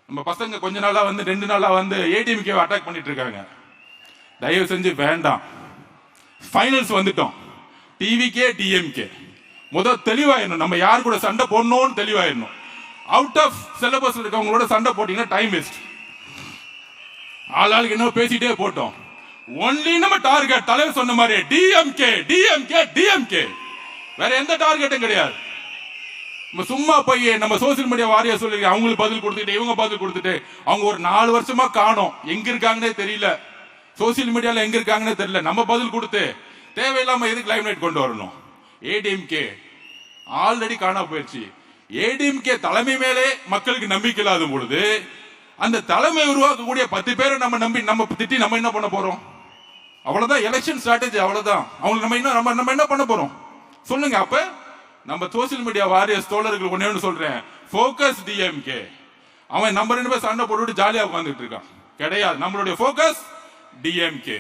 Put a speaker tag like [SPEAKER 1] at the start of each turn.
[SPEAKER 1] நம்ம பசங்க கொஞ்ச நாளா வந்து 2 நாளா வந்து ஏடிஎம்கே அட்டாக் பண்ணிட்டு இருக்காங்க. தயவு செஞ்சு வேண்டாம். ஃபைனல்ஸ் வந்துட்டோம். டிவிகே டிஎம்கே முதல் தெளிவாயிடணும். நம்ம யார் கூட சண்டை போடணும்னு தெளிவாயிடணும். அவுட் ஆஃப் சிலபஸ் இருக்கவங்களோட சண்டை போட்டீங்கன்னா டைம் வேஸ்ட். ஆளாளுக்கு என்ன பேசிட்டே போட்டோம். ஒன்லி நம்ம டார்கெட் தலைவர் சொன்ன மாதிரி டிஎம்கே டிஎம்கே டிஎம்கே, வேற எந்த டார்கெட்டும் கிடையாது. நம்ம சும்மா போய் நம்ம சோசியல் மீடியா வாரியா சொல்லி அவங்களுக்கு பதில் கொடுத்துட்டு இவங்க பதில் கொடுத்துட்டு அவங்க ஒரு 4 வருஷமா காணோம், எங்க இருக்காங்கன்னே தெரியல, சோசியல் மீடியால எங்க இருக்காங்கன்னே தெரியல. நம்ம பதில் கொடுத்து தேவையில்லாம எதுக்கு லைம் லைட் கொண்டு வரணும்? ஏடிஎம்கே ஆல்ரெடி காணா போயிடுச்சு. ஏடிஎம்கே தலைமை மேலே மக்களுக்கு நம்பிக்கை இல்லாத பொழுது அந்த தலைமை உருவாக்கக்கூடிய 10 பேரை நம்ம நம்பி நம்ம திட்டி நம்ம என்ன பண்ண போறோம்? அவ்வளவுதான் எலெக்ஷன் ஸ்ட்ராட்டஜி, அவ்வளவுதான். அவங்களுக்கு நம்ம என்ன பண்ண போறோம் சொல்லுங்க. அப்ப நம்ம சோசியல் மீடியா வாரியர்ஸ் தோழர்கள் ஒண்ணு சொல்றேன், ஃபோக்கஸ் டிஎம்கே. அவன் நம்ம 2 பேர் சண்டை போட்டுட்டு ஜாலியா உட்கார்ந்துட்டு இருக்கான். கிடையாது, நம்மளுடைய ஃபோக்கஸ் டிஎம்கே.